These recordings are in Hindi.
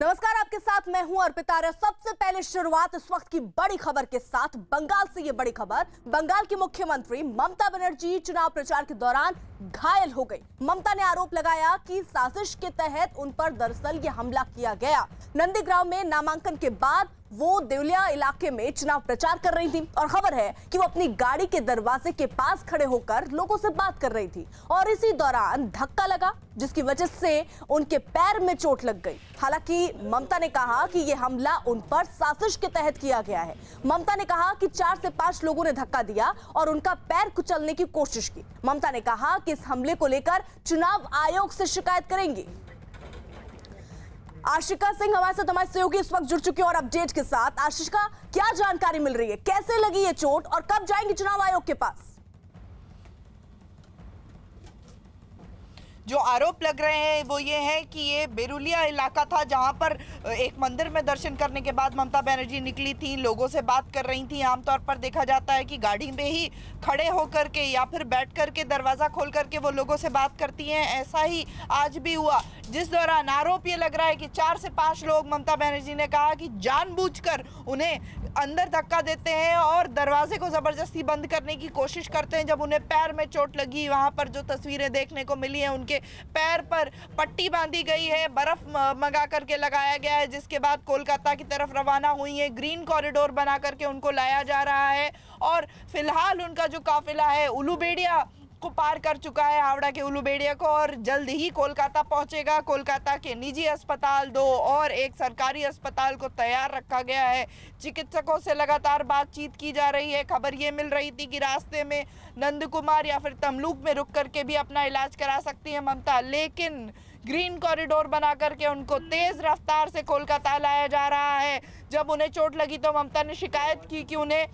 नमस्कार, आपके साथ मैं हूं अर्पिता। सबसे पहले शुरुआत इस वक्त की बड़ी खबर के साथ। बंगाल से ये बड़ी खबर। बंगाल की मुख्यमंत्री ममता बनर्जी चुनाव प्रचार के दौरान घायल हो गई। ममता ने आरोप लगाया कि साजिश के तहत उन पर दरअसल ये हमला किया गया। नंदीग्राम में नामांकन के बाद वो देवलिया इलाके में चुनाव प्रचार कर रही थी और खबर है कि वो अपनी गाड़ी के दरवाजे के पास खड़े होकर लोगों से बात कर रही थी और इसी दौरान धक्का लगा, जिसकी वजह से उनके पैर में चोट लग गई। हालांकि ममता ने कहा कि यह हमला उन पर साजिश के तहत किया गया है। ममता ने कहा कि 4 से 5 लोगों ने धक्का दिया और उनका पैर कुचलने की कोशिश की। ममता ने कहा कि इस हमले को लेकर चुनाव आयोग से शिकायत करेंगी। आशिका सिंह हमारे साथ, हमारे सहयोगी इस वक्त जुड़ चुके हैं और अपडेट के साथ। आशिका, क्या जानकारी मिल रही है, कैसे लगी ये चोट और कब जाएंगी चुनाव आयोग के पास? जो आरोप लग रहे हैं वो ये है कि ये बेरुलिया इलाका था, जहां पर एक मंदिर में दर्शन करने के बाद ममता बनर्जी निकली थी, लोगों से बात कर रही थी। आमतौर पर देखा जाता है कि गाड़ी में ही खड़े होकर के या फिर बैठ करके दरवाज़ा खोल करके वो लोगों से बात करती हैं। ऐसा ही आज भी हुआ, जिस दौरान आरोप ये लग रहा है कि 4 से 5 लोग, ममता बनर्जी ने कहा कि जानबूझकर उन्हें अंदर धक्का देते हैं और दरवाजे को ज़बरदस्ती बंद करने की कोशिश करते हैं। जब उन्हें पैर में चोट लगी, वहाँ पर जो तस्वीरें देखने को मिली हैं, उनके पैर पर पट्टी बांधी गई है, बर्फ मंगा करके लगाया गया है, जिसके बाद कोलकाता की तरफ रवाना हुई है। ग्रीन कॉरिडोर बना करके उनको लाया जा रहा है और फिलहाल उनका जो काफिला है उलूबेड़िया को पार कर चुका है, हावड़ा के उलूबेड़िया को, और जल्द ही कोलकाता पहुंचेगा। कोलकाता के निजी अस्पताल 2 और एक सरकारी अस्पताल को तैयार रखा गया है। चिकित्सकों से लगातार बातचीत की जा रही है। खबर ये मिल रही थी कि रास्ते में नंद कुमार या फिर तमलुक में रुक करके भी अपना इलाज करा सकती है ममता, लेकिन ग्रीन कॉरिडोर बना करके उनको तेज रफ्तार से कोलकाता लाया जा रहा है। जब उन्हें चोट लगी तो ममता ने शिकायत की कि उन्हें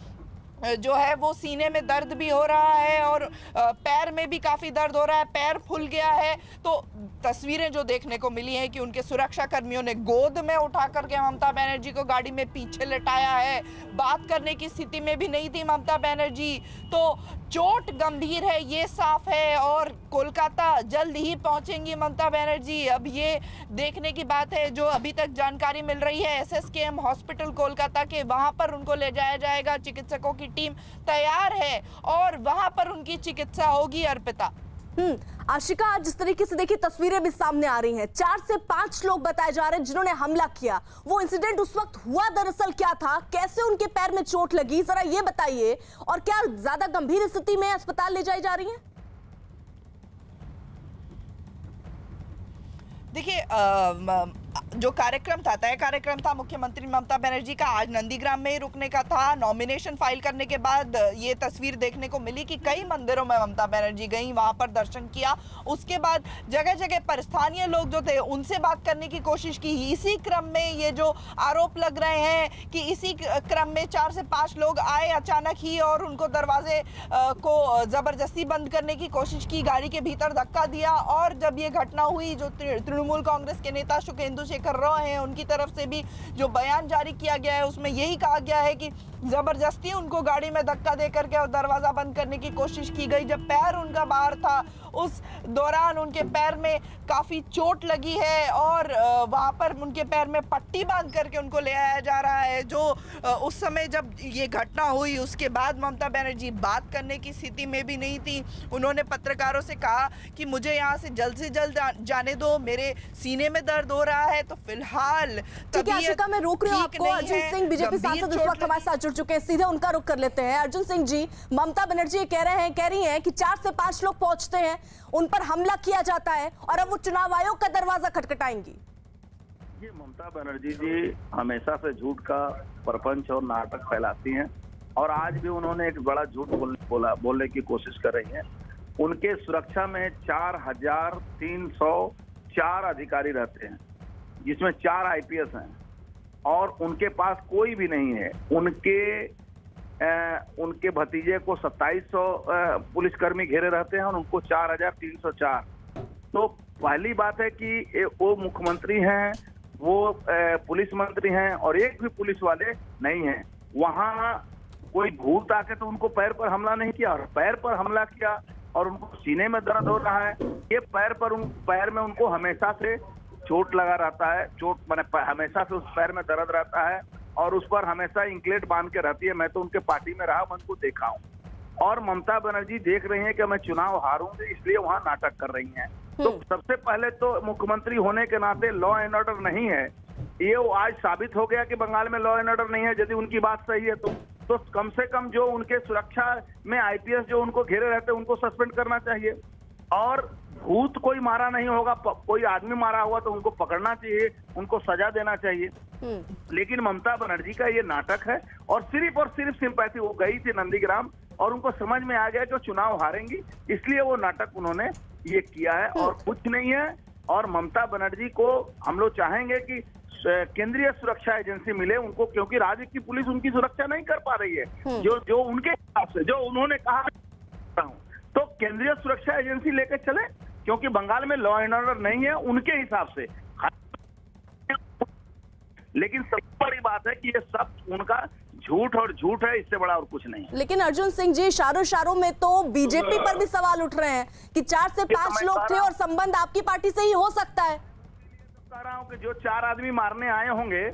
जो है वो सीने में दर्द भी हो रहा है और पैर में भी काफ़ी दर्द हो रहा है, पैर फूल गया है। तो तस्वीरें जो देखने को मिली हैं कि उनके सुरक्षा कर्मियों ने गोद में उठा करके ममता बनर्जी को गाड़ी में पीछे लेटाया है। बात करने की स्थिति में भी नहीं थी ममता बनर्जी। तो चोट गंभीर है, ये साफ है, और कोलकाता जल्द ही पहुंचेंगी ममता बनर्जी। अब ये देखने की बात है, जो अभी तक जानकारी मिल रही है SSKM हॉस्पिटल कोलकाता के, वहां पर उनको ले जाया जाएगा। चिकित्सकों की टीम तैयार है और वहां पर उनकी चिकित्सा होगी। अर्पिता, आशिका, आज जिस तरीके से देखिए तस्वीरें भी सामने आ रही हैं, 4 से 5 लोग बताए जा रहे हैं जिन्होंने हमला किया। वो इंसिडेंट उस वक्त हुआ दरअसल क्या था, कैसे उनके पैर में चोट लगी, जरा ये बताइए, और क्या ज्यादा गंभीर स्थिति में अस्पताल ले जाई जा रही हैं? देखिए, जो कार्यक्रम था, तय कार्यक्रम था मुख्यमंत्री ममता बनर्जी का, आज नंदीग्राम में ही रुकने का था। नॉमिनेशन फाइल करने के बाद ये तस्वीर देखने को मिली कि कई मंदिरों में ममता बनर्जी गई, वहां पर दर्शन किया। उसके बाद जगह जगह पर स्थानीय लोग जो थे उनसे बात करने की कोशिश की। इसी क्रम में ये जो आरोप लग रहे हैं कि इसी क्रम में 4 से 5 लोग आए अचानक ही और उनको दरवाजे को ज़बरदस्ती बंद करने की कोशिश की, गाड़ी के भीतर धक्का दिया। और जब ये घटना हुई, जो तृणमूल कांग्रेस के नेता शुभेंदु शेखर रॉय हैं, उनकी तरफ से भी जो बयान जारी किया गया है उसमें यही कहा गया है कि जबरदस्ती उनको गाड़ी में धक्का दे करके और दरवाजा बंद करने की कोशिश की गई। जब पैर उनका बाहर था उस दौरान उनके पैर में काफ़ी चोट लगी है और वहाँ पर उनके पैर में पट्टी बांध करके उनको ले आया जा रहा है। जो उस समय जब ये घटना हुई उसके बाद ममता बनर्जी बात करने की स्थिति में भी नहीं थी। उन्होंने पत्रकारों से कहा कि मुझे यहाँ से जल्द जाने दो, मेरे सीने में दर्द हो रहा है। तो फिलहाल आशिका, मैं रोक रही हूँ आपको। अर्जुन सिंह बीजेपी सांसद इस वक्त हमारे साथ जुड़ चुके हैं, सीधे उनका रुख कर लेते हैं। अर्जुन सिंह जी, ममता बनर्जी कह रही हैं कि 4 से 5 लोग पहुंचते हैं, उन पर हमला किया जाता है और अब वो चुनाव आयोग का दरवाजा खटखटाएंगी। ये ममता बनर्जी जी हमेशा से झूठ का प्रपंच और नाटक फैलाती हैं और आज भी उन्होंने एक बड़ा झूठ बोलने की कोशिश कर रही हैं। उनके सुरक्षा में 4304 अधिकारी रहते हैं, जिसमें 4 IPS हैं और उनके पास कोई भी नहीं है। उनके भतीजे को 2700 पुलिसकर्मी घेरे रहते हैं और उनको 4304। तो पहली बात है कि वो मुख्यमंत्री हैं, वो पुलिस मंत्री हैं और एक भी पुलिस वाले नहीं हैं। वहाँ कोई भूत आके तो उनको पैर पर हमला नहीं किया, और पैर पर हमला किया और उनको सीने में दर्द हो रहा है। ये पैर में उनको हमेशा से चोट लगा रहता है, चोट माने हमेशा से उस पैर में दर्द रहता है और उस पर हमेशा इंकलेट बांध के रहती है। मैं तो उनके पार्टी में रहा, मैं उनको देखा हूँ। और ममता बनर्जी देख रही हैं कि मैं चुनाव हारूंगी, इसलिए वहां नाटक कर रही हैं। तो सबसे पहले तो मुख्यमंत्री होने के नाते लॉ एंड ऑर्डर नहीं है, ये वो आज साबित हो गया कि बंगाल में लॉ एंड ऑर्डर नहीं है। यदि उनकी बात सही है तो कम से कम जो उनके सुरक्षा में आईपीएस जो उनको घेरे रहते हैं उनको सस्पेंड करना चाहिए। और भूत कोई मारा नहीं होगा, कोई आदमी मारा हुआ तो उनको पकड़ना चाहिए, उनको सजा देना चाहिए। लेकिन ममता बनर्जी का ये नाटक है और सिर्फ सिंपैथी। वो गई थी नंदीग्राम और उनको समझ में आ गया कि चुनाव हारेंगी, इसलिए वो नाटक उन्होंने ये किया है और कुछ नहीं है। और ममता बनर्जी को हम लोग चाहेंगे कि केंद्रीय सुरक्षा एजेंसी मिले उनको, क्योंकि राज्य की पुलिस उनकी सुरक्षा नहीं कर पा रही है जो उनके हिसाब से, जो उन्होंने कहा। तो केंद्रीय सुरक्षा एजेंसी लेकर चले, क्योंकि बंगाल में लॉ एंड ऑर्डर नहीं है उनके हिसाब से। लेकिन सबसे बड़ी बात है कि ये सब उनका झूठ है, इससे बड़ा और कुछ नहीं। लेकिन अर्जुन सिंह जी, इशारों में तो बीजेपी पर भी सवाल उठ रहे हैं कि 4 से 5 लोग थे और संबंध आपकी पार्टी से ही हो सकता है। कह रहा हूं कि जो 4 आदमी मारने आए होंगे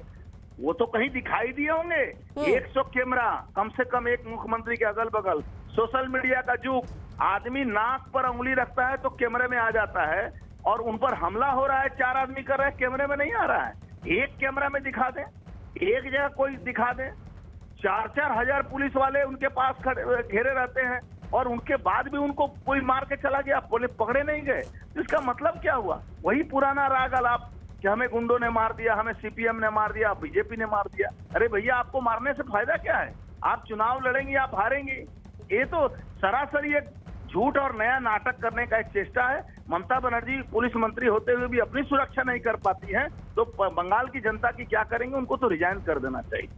वो तो कहीं दिखाई दिए होंगे। 100 कैमरा कम से कम एक मुख्यमंत्री के अगल बगल, सोशल मीडिया का युग, आदमी नाक पर उंगली रखता है तो कैमरे में आ जाता है और उन पर हमला हो रहा है, 4 आदमी कर रहे हैं, कैमरे में नहीं आ रहा है। एक कैमरा में दिखा दें, एक जगह कोई दिखा दें। 4-4 हजार पुलिस वाले उनके पास घेरे रहते हैं और उनके बाद भी उनको कोई मार के चला गया, पुलिस पकड़े नहीं गए। इसका मतलब क्या हुआ? वही पुराना राग अलाप कि हमें गुंडों ने मार दिया, हमें सीपीएम ने मार दिया, बीजेपी ने मार दिया। अरे भैया, आपको मारने से फायदा क्या है? आप चुनाव लड़ेंगे, आप हारेंगे। ये तो सरासर एक झूठ और नया नाटक करने का एक चेष्टा है। ममता बनर्जी पुलिस मंत्री होते हुए भी अपनी सुरक्षा नहीं कर पाती हैं, तो बंगाल की जनता की क्या करेंगे? उनको तो रिजाइन कर देना चाहिए।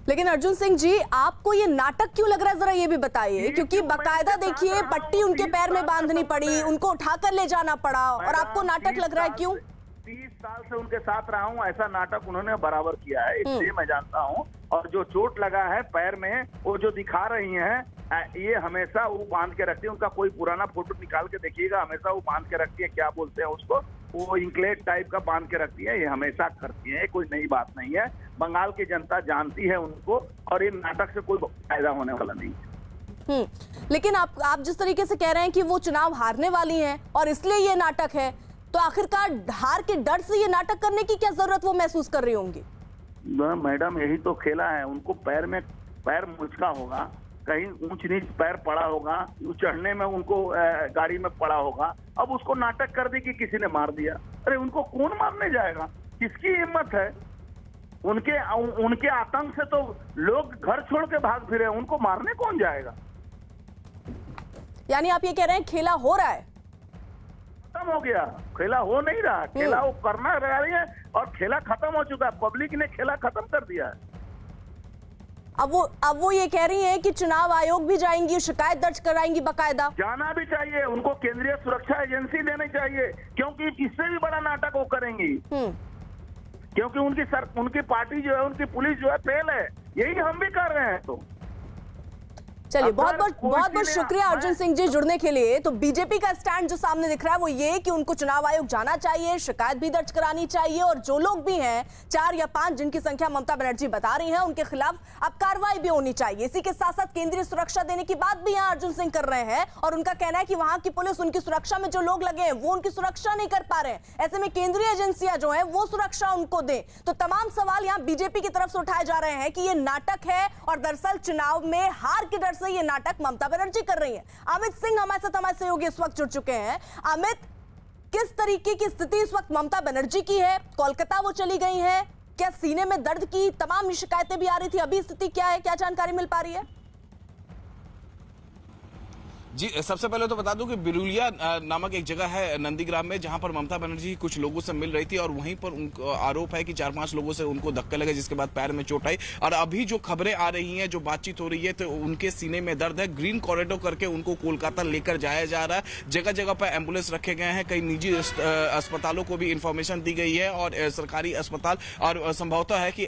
लेकिन अर्जुन सिंह जी, आपको ये नाटक क्यों लग रहा है, जरा ये भी बताइए। क्योंकि बकायदा देखिए पट्टी उनके पैर में बांधनी पड़ी, उनको उठाकर ले जाना पड़ा, और आपको नाटक लग रहा है क्यों? 30 साल से उनके साथ रहा हूं, ऐसा नाटक उन्होंने बराबर किया है, इसलिए मैं जानता हूं। और जो चोट लगा है पैर में, वो जो दिखा रही हैं, ये हमेशा वो बांध के रखती है। उनका कोई पुराना फोटो निकाल के देखिएगा, हमेशा वो बांध के रखती है, क्या बोलते हैं उसको, वो इंकलेट टाइप का बांध के रखती है। ये हमेशा करती है, कोई नई बात नहीं है। बंगाल की जनता जानती है उनको, और ये नाटक से कोई फायदा होने वाला नहीं है। लेकिन आप जिस तरीके से कह रहे हैं कि वो चुनाव हारने वाली हैं और इसलिए ये नाटक है, तो आखिरकार हार के डर से ये नाटक करने की क्या जरूरत वो महसूस कर रही होंगी? मैडम, यही तो खेला है। उनको पैर मुचका होगा, कहीं ऊंच नीच पैर पड़ा होगा, चढ़ने में उनको गाड़ी में पड़ा होगा। अब उसको नाटक कर दी कि किसी ने मार दिया। अरे उनको कौन मारने जाएगा? किसकी हिम्मत है? उनके आतंक से तो लोग घर छोड़ के भाग फिरे, उनको मारने कौन जाएगा? यानी आप ये कह रहे हैं खेला हो रहा है, खत्म हो गया। खेला हो नहीं रहा, खेला वो करना रही है और खेला खत्म हो चुका है। पब्लिक ने खेला खत्म कर दिया है। अब वो ये कह रही हैं कि चुनाव आयोग भी जाएंगी, शिकायत दर्ज कराएंगी बकायदा। जाना भी चाहिए, उनको केंद्रीय सुरक्षा एजेंसी देनी चाहिए, क्योंकि इससे भी बड़ा नाटक वो करेंगी। क्योंकि उनकी पार्टी जो है, उनकी पुलिस जो है, फेल है। यही हम भी कर रहे हैं। तो चलिए, बहुत शुक्रिया अर्जुन सिंह जी जुड़ने के लिए। तो बीजेपी का स्टैंड जो सामने दिख रहा है वो ये कि उनको चुनाव आयोग जाना चाहिए, शिकायत भी दर्ज करानी चाहिए, और जो लोग भी हैं 4 या 5 जिनकी संख्या ममता बनर्जी बता रही हैं, उनके खिलाफ अब कार्रवाई भी होनी चाहिए। इसी के साथ साथ केंद्रीय सुरक्षा देने की बात भी यहाँ अर्जुन सिंह कर रहे हैं, और उनका कहना है कि वहां की पुलिस उनकी सुरक्षा में जो लोग लगे हैं वो उनकी सुरक्षा नहीं कर पा रहे हैं। ऐसे में केंद्रीय एजेंसियां जो है वो सुरक्षा उनको दें। तो तमाम सवाल यहाँ बीजेपी की तरफ से उठाए जा रहे हैं कि ये नाटक है, और दरअसल चुनाव में हार के डर से ये नाटक ममता बनर्जी कर रही है। अमित सिंह हमारे साथ, हमारे सहयोगी इस वक्त जुड़ चुके हैं। अमित, किस तरीके की स्थिति इस वक्त ममता बनर्जी की है? कोलकाता वो चली गई है, क्या सीने में दर्द की तमाम शिकायतें भी आ रही थी? अभी स्थिति क्या है, क्या जानकारी मिल पा रही है? जी, सबसे पहले तो बता दूं कि बिरुलिया नामक एक जगह है नंदीग्राम में, जहां पर ममता बनर्जी कुछ लोगों से मिल रही थी, और वहीं पर उनको आरोप है कि 4-5 लोगों से उनको धक्का लगा, जिसके बाद पैर में चोट आई। और अभी जो खबरें आ रही हैं, जो बातचीत हो रही है, तो उनके सीने में दर्द है। ग्रीन कॉरिडोर करके उनको कोलकाता लेकर जाया जा रहा है। जगह जगह पर एम्बुलेंस रखे गए हैं, कई निजी अस्पतालों को भी इंफॉर्मेशन दी गई है, और सरकारी अस्पताल और संभवतः है कि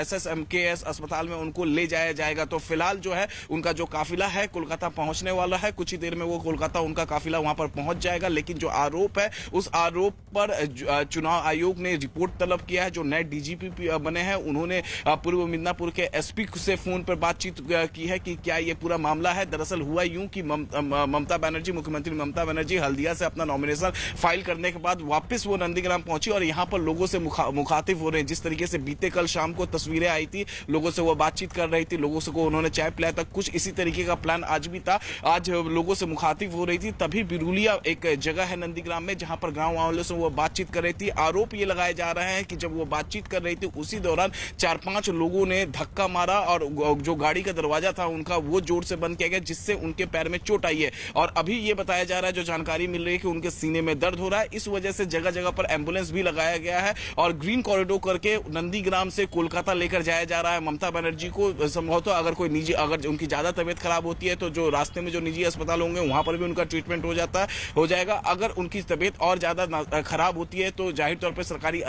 SSMKS अस्पताल में उनको ले जाया जाएगा। तो फिलहाल जो है उनका जो काफिला है कोलकाता पहुंचने होने वाला है। कुछ ही देर में वो कोलकाता उनका काफिला वहां पर पहुंच जाएगा। लेकिन जो आरोप है, उस आरोप पर चुनाव आयोग ने रिपोर्ट तलब किया है। जो नए डीजीपी बने हैं, उन्होंने पूर्व मिदनापुर के एसपी से फोन पर बातचीत की है कि क्या ये पूरा मामला है। दरअसल हुआ यूं कि ममता बनर्जी, मुख्यमंत्री ममता बनर्जी हल्दिया से अपना नॉमिनेशन फाइल करने के बाद वापस वो नंदीग्राम पहुंची और यहां पर लोगों से मुखातिब हो रहे हैं। जिस तरीके से बीते कल शाम को तस्वीरें आई थी, लोगों से वो बातचीत कर रही थी, लोगों से को उन्होंने चाय पिलाया था, कुछ इसी तरीके का प्लान आज भी था। आज लोगों से मुखातिब हो रही थी। तभी बिरुलिया एक जगह है नंदीग्राम में, जहां पर गांव वालों से वो बातचीत कर रही थी। आरोप ये लगाए जा रहे हैं कि जब वो बातचीत कर रही थी, उसी दौरान 4-5 लोगों ने धक्का मारा और जो गाड़ी का दरवाजा था उनका, वो जोर से बंद किया गया, जिससे उनके पैर में चोट आई है। और अभी ये बताया जा रहा है, जो जानकारी मिल रही है, कि उनके सीने में दर्द हो रहा है। इस वजह से जगह जगह पर एम्बुलेंस भी लगाया गया है और ग्रीन कॉरिडोर करके नंदीग्राम से कोलकाता लेकर जाया जा रहा है ममता बनर्जी को। संभवतः अगर कोई निजी, अगर उनकी ज्यादा तबीयत खराब होती है, तो जो रास्ते में जो निजी अस्पताल होंगे वहां पर भी उनका ट्रीटमेंट हो जाएगा। अगर उनकी तबीयत और ज्यादा खराब होती है तो जाहिर तौर पर सरकारी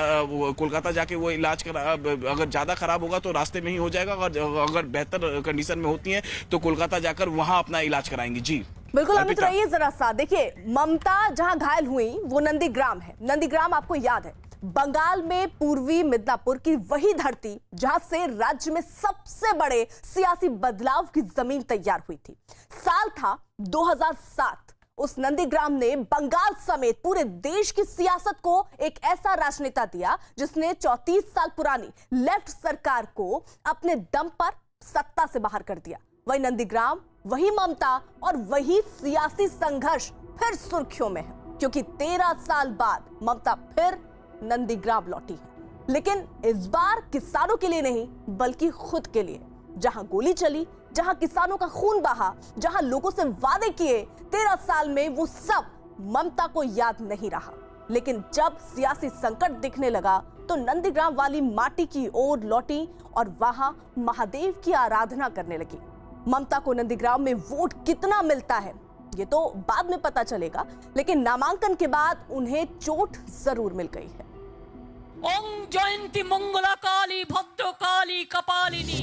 कोलकाता जाके वो इलाज अगर ज्यादा खराब होगा तो रास्ते में ही हो जाएगा। अगर बेहतर कंडीशन में होती है तो कोलकाता जाकर वहां अपना इलाज कराएंगी। जी बिल्कुल अमित, रहिए जरा सा। देखिए, ममता जहां घायल हुई वो नंदीग्राम है। नंदीग्राम आपको याद है, बंगाल में पूर्वी मिदनापुर की वही धरती जहां से राज्य में सबसे बड़े सियासी बदलाव की जमीन तैयार हुई थी। साल था 2007। उस नंदीग्राम ने बंगाल समेत पूरे देश की सियासत को एक ऐसा राजनेता दिया जिसने 34 साल पुरानी लेफ्ट सरकार को अपने दम पर सत्ता से बाहर कर दिया। वही नंदीग्राम, वही ममता और वही सियासी संघर्ष फिर सुर्खियों में है, क्योंकि 13 साल बाद ममता फिर नंदीग्राम लौटी है। लेकिन इस बार किसानों के लिए नहीं, बल्कि खुद के लिए। जहां गोली चली, जहां किसानों का खून बहा, जहां लोगों से वादे किए, 13 साल में वो सब ममता को याद नहीं रहा। लेकिन जब सियासी संकट दिखने लगा तो नंदीग्राम वाली माटी की ओर लौटी और वहां महादेव की आराधना करने लगी। ममता को नंदीग्राम में वोट कितना मिलता है ये तो बाद में पता चलेगा, लेकिन नामांकन के बाद उन्हें चोट जरूर मिल गई है। ओम जयंती मंगला काली भद्र काली कपालिनी।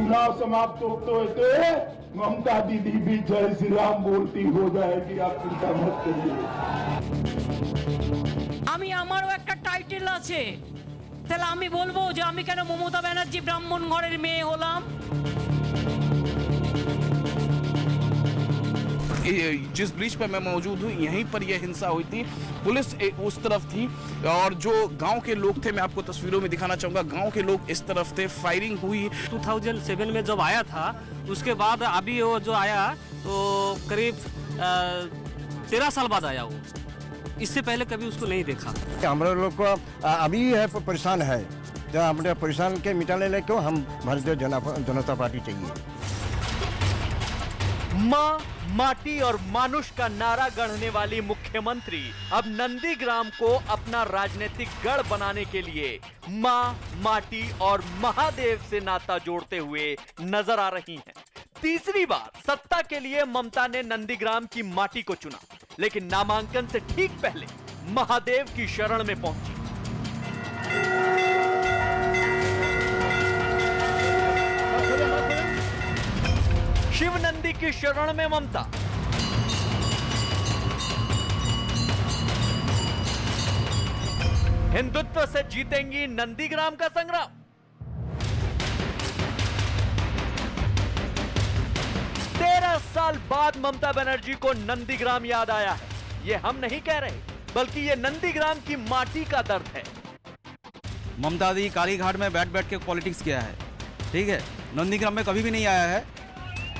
चुनाव समाप्त होते ममता दीदी भी जय श्री राम बोलती हो जाएगी, आप चिंता मत करिए। আমি আমারও একটা টাইটেল আছে, তাহলে আমি বলবো যে আমি কেন মমতা ব্যানার্জি ব্রাহ্মণ ঘরের মেয়ে হলাম। जिस ब्रिज पर मैं मौजूद हूँ, यहीं पर यह हिंसा हुई थी। पुलिस उस तरफ थी और जो गांव के लोग थे, मैं आपको तस्वीरों में दिखाना चाहूंगा, गांव के लोग इस तरफ थे। फायरिंग हुई 2007 में जब आया था, उसके बाद अभी वो जो आया तो करीब 13 साल बाद आया वो। इससे पहले कभी उसको नहीं देखा। हमारे लोग को अभी है परेशान है, जब हमारे परेशान के मिटाने ले क्यों हम भारतीय जनता पार्टी चाहिए। माँ, माटी और मानुष का नारा गढ़ने वाली मुख्यमंत्री अब नंदीग्राम को अपना राजनीतिक गढ़ बनाने के लिए माँ, माटी और महादेव से नाता जोड़ते हुए नजर आ रही हैं। तीसरी बार सत्ता के लिए ममता ने नंदीग्राम की माटी को चुना, लेकिन नामांकन से ठीक पहले महादेव की शरण में पहुंची। शिव नंदी की शरण में ममता। हिंदुत्व से जीतेंगी नंदीग्राम का संग्राम। तेरह साल बाद ममता बनर्जी को नंदीग्राम याद आया है। ये हम नहीं कह रहे, बल्कि ये नंदीग्राम की माटी का दर्द है। ममता दी कालीघाट में बैठ बैठ के पॉलिटिक्स किया है, ठीक है, नंदीग्राम में कभी भी नहीं आया है।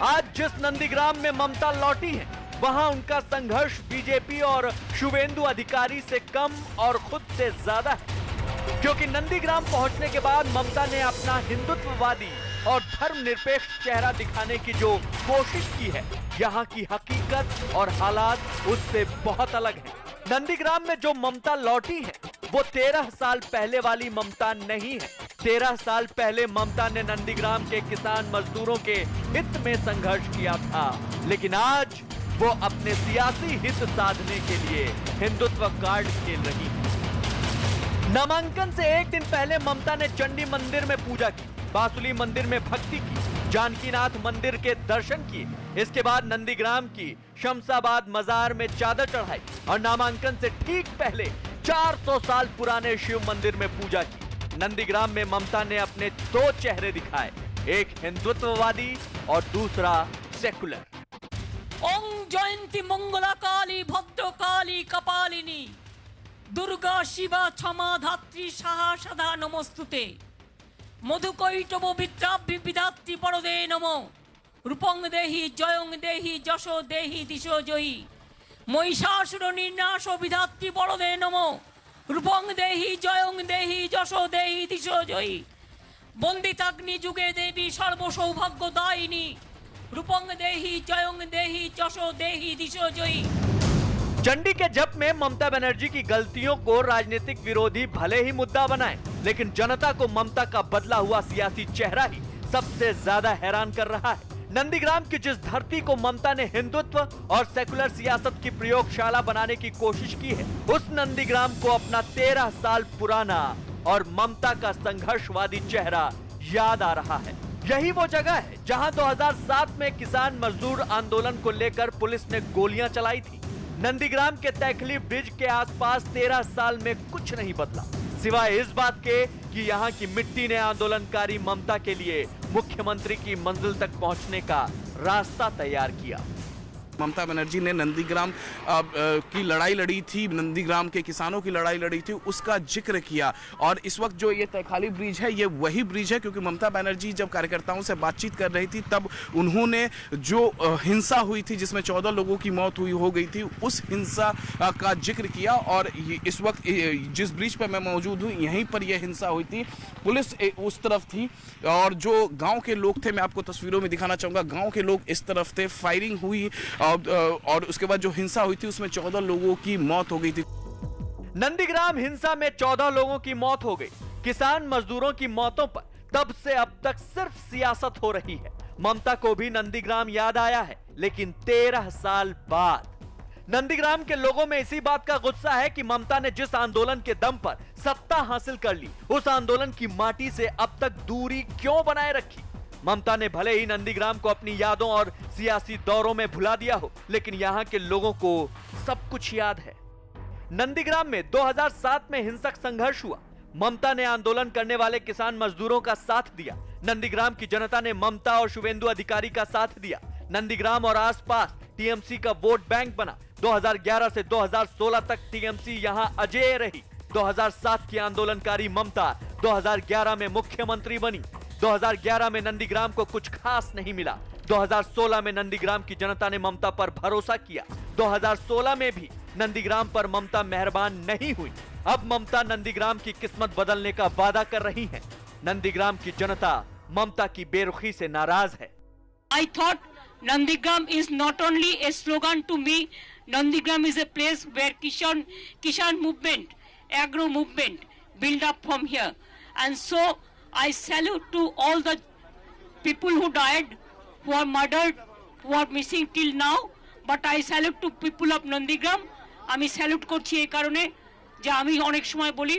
आज जिस नंदीग्राम में ममता लौटी है, वहां उनका संघर्ष बीजेपी और शुवेंदु अधिकारी से कम और खुद से ज्यादा है, क्योंकि नंदीग्राम पहुंचने के बाद ममता ने अपना हिंदुत्ववादी और धर्मनिरपेक्ष चेहरा दिखाने की जो कोशिश की है, यहाँ की हकीकत और हालात उससे बहुत अलग हैं। नंदीग्राम में जो ममता लौटी है वो 13 साल पहले वाली ममता नहीं है। 13 साल पहले ममता ने नंदीग्राम के किसान मजदूरों के हित में संघर्ष किया था, लेकिन आज वो अपने सियासी हित साधने के लिए हिंदुत्व कार्ड खेल रही है। नामांकन से एक दिन पहले ममता ने चंडी मंदिर में पूजा की, बासुली मंदिर में भक्ति की, जानकीनाथ मंदिर के दर्शन किए। इसके बाद नंदीग्राम की शमशाबाद मजार में चादर चढ़ाई और नामांकन से ठीक पहले 400 साल पुराने शिव मंदिर में पूजा की। नंदीग्राम में ममता ने अपने दो चेहरे दिखाए, एक हिंदुत्ववादी और दूसरा सेकुलर। ओं जयंती मंगला काली भद्र काली कपालिनी दुर्गा शिवा क्षमा धात्री साहा सदा नमस्तुते मधुकैटव विद्राभ्य विधात्री परदे नमो रूपं देहि जयं देहि जशो देहि दिशो जयी महिषासुर निर्नाश विधात्री परदे नमो रूपं देहि जयं देहि जशो देहि दिशो जयी बंदिताग्नि जुगे देवी सर्व सौभाग्य दायिनी रूपं देहि जयं देहि जशो देहि दिशो जयी। चंडी के जप में ममता बनर्जी की गलतियों को राजनीतिक विरोधी भले ही मुद्दा बनाए, लेकिन जनता को ममता का बदला हुआ सियासी चेहरा ही सबसे ज्यादा हैरान कर रहा है। नंदीग्राम की जिस धरती को ममता ने हिंदुत्व और सेकुलर सियासत की प्रयोगशाला बनाने की कोशिश की है, उस नंदीग्राम को अपना 13 साल पुराना और ममता का संघर्षवादी चेहरा याद आ रहा है। यही वो जगह है जहां 2007 में किसान मजदूर आंदोलन को लेकर पुलिस ने गोलियां चलाई थी। नंदीग्राम के तैखली ब्रिज के आसपास 13 साल में कुछ नहीं बदला, सिवाय इस बात के कि यहाँ की मिट्टी ने आंदोलनकारी ममता के लिए मुख्यमंत्री की मंजिल तक पहुंचने का रास्ता तैयार किया। ममता बनर्जी ने नंदीग्राम की लड़ाई लड़ी थी, नंदीग्राम के किसानों की लड़ाई लड़ी थी, उसका जिक्र किया। और इस वक्त जो ये तैखाली ब्रिज है, ये वही ब्रिज है, क्योंकि ममता बनर्जी जब कार्यकर्ताओं से बातचीत कर रही थी तब उन्होंने जो हिंसा हुई थी जिसमें 14 लोगों की मौत हो गई थी, उस हिंसा का जिक्र किया। और इस वक्त जिस ब्रिज पर मैं मौजूद हूँ, यहीं पर यह हिंसा हुई थी। पुलिस उस तरफ थी और जो गाँव के लोग थे, मैं आपको तस्वीरों में दिखाना चाहूँगा, गाँव के लोग इस तरफ थे। फायरिंग हुई और उसके बाद जो हिंसा हुई थी उसमें 14 लोगों की मौत हो गई थी। नंदीग्राम हिंसा में 14 लोगों की मौत हो गई। किसान मजदूरों की मौतों पर तब से अब तक सिर्फ सियासत हो रही है। ममता को भी नंदीग्राम याद आया है, लेकिन 13 साल बाद। नंदीग्राम के लोगों में इसी बात का गुस्सा है कि ममता ने जिस आंदोलन के दम पर सत्ता हासिल कर ली, उस आंदोलन की माटी से अब तक दूरी क्यों बनाए रखी। ममता ने भले ही नंदीग्राम को अपनी यादों और सियासी दौरों में भुला दिया हो, लेकिन यहाँ के लोगों को सब कुछ याद है। नंदीग्राम में 2007 में हिंसक संघर्ष हुआ। ममता ने आंदोलन करने वाले किसान मजदूरों का साथ दिया। नंदीग्राम की जनता ने ममता और शुवेंदु अधिकारी का साथ दिया। नंदीग्राम और आसपास टीएमसी का वोट बैंक बना। 2011 से 2016 तक टीएमसी यहां अजेय रही। 2007 की आंदोलनकारी ममता 2011 में मुख्यमंत्री बनी। 2011 में नंदीग्राम को कुछ खास नहीं मिला। 2016 में नंदीग्राम की जनता ने ममता पर भरोसा किया। 2016 में भी नंदीग्राम पर ममता मेहरबान नहीं हुई। अब ममता नंदीग्राम की किस्मत बदलने का वादा कर रही है। नंदीग्राम की जनता ममता की बेरुखी से नाराज है। I thought Nandigram is not only a slogan to me, Nandigram is a place where Kishan movement, agro movement build up from here. And so I salute to all the people who died, who are murdered, who are missing till now. But I salute to people of Nandigram. আমি স্যালুট করছি এই কারণে যে আমি অনেক সময় বলি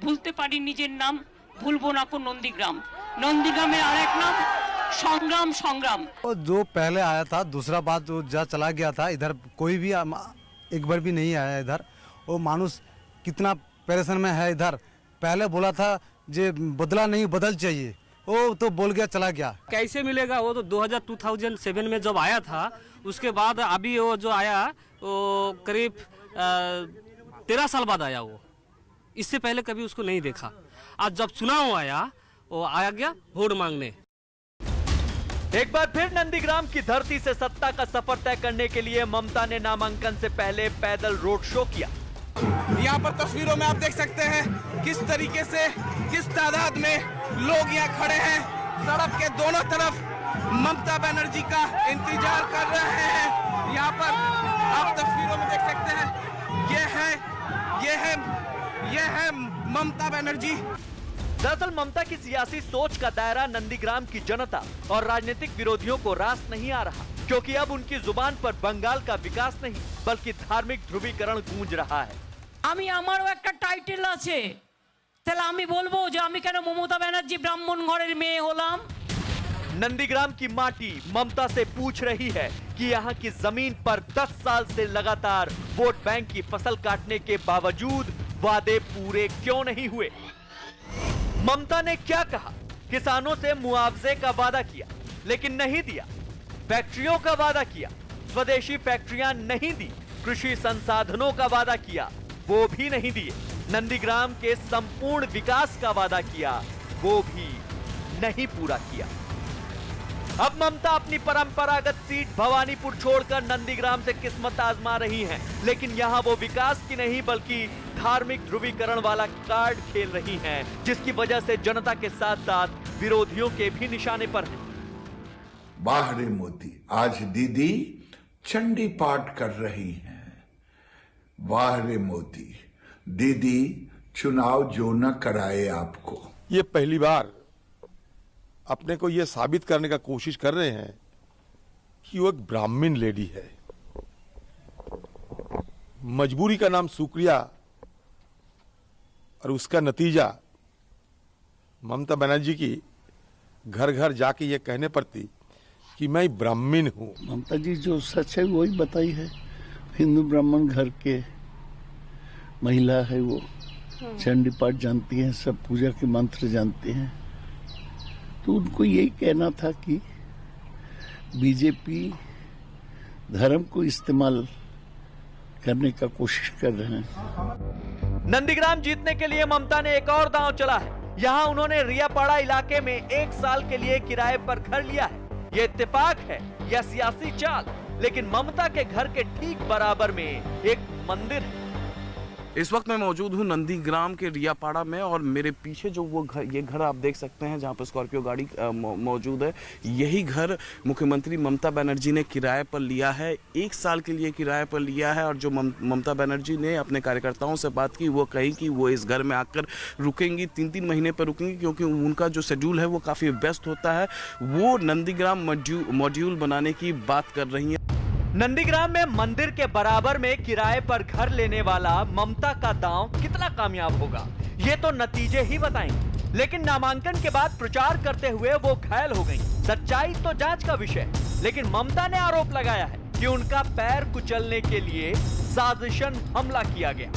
ভুলতে পারি নিজের নাম, ভুলবো না কোন নন্দীগ্রাম। নন্দীগ্রামের আরেক নাম संग्राम संग्राम। जो पहले आया था, दूसरा बात जो जा चला गया था, इधर कोई भी एक बार भी नहीं आया इधर। वो मानुस कितना परेशान में है इधर। पहले बोला था जे बदला नहीं बदल चाहिए, वो तो बोल गया चला गया। कैसे मिलेगा? वो तो 2007 में जब आया था, उसके बाद अभी वो जो आया वो करीब 13 साल बाद आया। वो इससे पहले कभी उसको नहीं देखा। आज जब चुनाव आया, वो आया गया वोट मांगने। एक बार फिर नंदीग्राम की धरती से सत्ता का सफर तय करने के लिए ममता ने नामांकन से पहले पैदल रोड शो किया। यहाँ पर तस्वीरों में आप देख सकते हैं किस तरीके से, किस तादाद में लोग यहाँ खड़े हैं। सड़क के दोनों तरफ ममता बनर्जी का इंतजार कर रहे हैं। यहाँ पर आप तस्वीरों में देख सकते हैं, ये है ममता बनर्जी। दरअसल ममता की सियासी सोच का दायरा नंदीग्राम की जनता और राजनीतिक विरोधियों को रास नहीं आ रहा, क्योंकि अब उनकी जुबान पर बंगाल का विकास नहीं बल्कि धार्मिक ध्रुवीकरण गूंज रहा है। আমি আমারও একটা টাইটেল আছে, তাহলে আমি বলবো যে আমি কেন মমতা ব্যানার্জি ব্রাহ্মণ ঘরের মেয়ে হলাম? नंदीग्राम की माटी ममता से पूछ रही है कि यहाँ की जमीन पर 10 साल से लगातार वोट बैंक की फसल काटने के बावजूद वादे पूरे क्यों नहीं हुए। ममता ने क्या कहा? किसानों से मुआवजे का वादा किया लेकिन नहीं दिया, फैक्ट्रियों का वादा किया, स्वदेशी फैक्ट्रियां नहीं दी, कृषि संसाधनों का वादा किया, वो भी नहीं दिए, नंदीग्राम के संपूर्ण विकास का वादा किया, वो भी नहीं पूरा किया। अब ममता अपनी परंपरागत सीट भवानीपुर छोड़कर नंदीग्राम से किस्मत आजमा रही हैं, लेकिन यहां वो विकास की नहीं बल्कि धार्मिक ध्रुवीकरण वाला कार्ड खेल रही हैं, जिसकी वजह से जनता के साथ साथ विरोधियों के भी निशाने पर हैं। वाह रे मोदी, आज दीदी चंडी पाठ कर रही हैं। वाह रे मोदी, दीदी चुनाव जो न कराए आपको। ये पहली बार अपने को ये साबित करने का कोशिश कर रहे हैं कि वो एक ब्राह्मण लेडी है। मजबूरी का नाम शुक्रिया और उसका नतीजा ममता बनर्जी की घर घर जाके ये कहने पर थी कि मैं ब्राह्मण हूं। ममता जी जो सच है वही बताई है। हिंदू ब्राह्मण घर के महिला है, वो चंडी पाठ जानती हैं, सब पूजा के मंत्र जानती हैं। तो उनको यही कहना था कि बीजेपी धर्म को इस्तेमाल करने का कोशिश कर रहे हैं। नंदीग्राम जीतने के लिए ममता ने एक और दांव चला है। यहां उन्होंने रियापाड़ा इलाके में 1 साल के लिए किराए पर घर लिया है। ये इत्तेफाक है या सियासी चाल, लेकिन ममता के घर के ठीक बराबर में एक मंदिर है। इस वक्त मैं मौजूद हूं नंदीग्राम के रियापाड़ा में और मेरे पीछे जो वो घर, ये घर आप देख सकते हैं जहां पर स्कॉर्पियो गाड़ी मौजूद है। यही घर मुख्यमंत्री ममता बनर्जी ने किराए पर लिया है, 1 साल के लिए किराए पर लिया है। और जो ममता बनर्जी ने अपने कार्यकर्ताओं से बात की, वो कही कि वो इस घर में आकर रुकेंगी, 3-3 महीने पर रुकेंगी, क्योंकि उनका जो शेड्यूल है वो काफ़ी व्यस्त होता है। वो नंदीग्राम मॉड्यूल बनाने की बात कर रही हैं। नंदीग्राम में मंदिर के बराबर में किराए पर घर लेने वाला ममता का दांव कितना कामयाब होगा, ये तो नतीजे ही बताएंगे। लेकिन नामांकन के बाद प्रचार करते हुए वो घायल हो गईं। सच्चाई तो जांच का विषय, लेकिन ममता ने आरोप लगाया है कि उनका पैर कुचलने के लिए साजिशन हमला किया गया।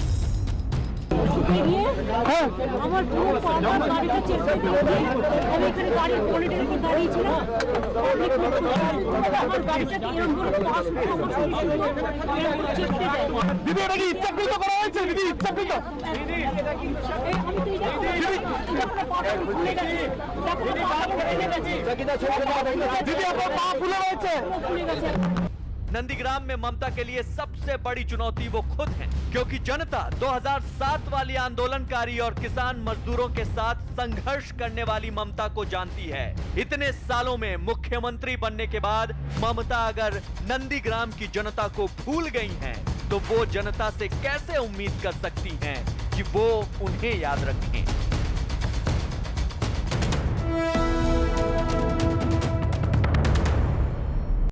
नंदीग्राम में ममता के लिए सबसे बड़ी चुनौती वो खुद हैं, क्योंकि जनता 2007 वाली आंदोलनकारी और किसान मजदूरों के साथ संघर्ष करने वाली ममता को जानती है। इतने सालों में मुख्यमंत्री बनने के बाद ममता अगर नंदीग्राम की जनता को भूल गई हैं, तो वो जनता से कैसे उम्मीद कर सकती हैं कि वो उन्हें याद रखें।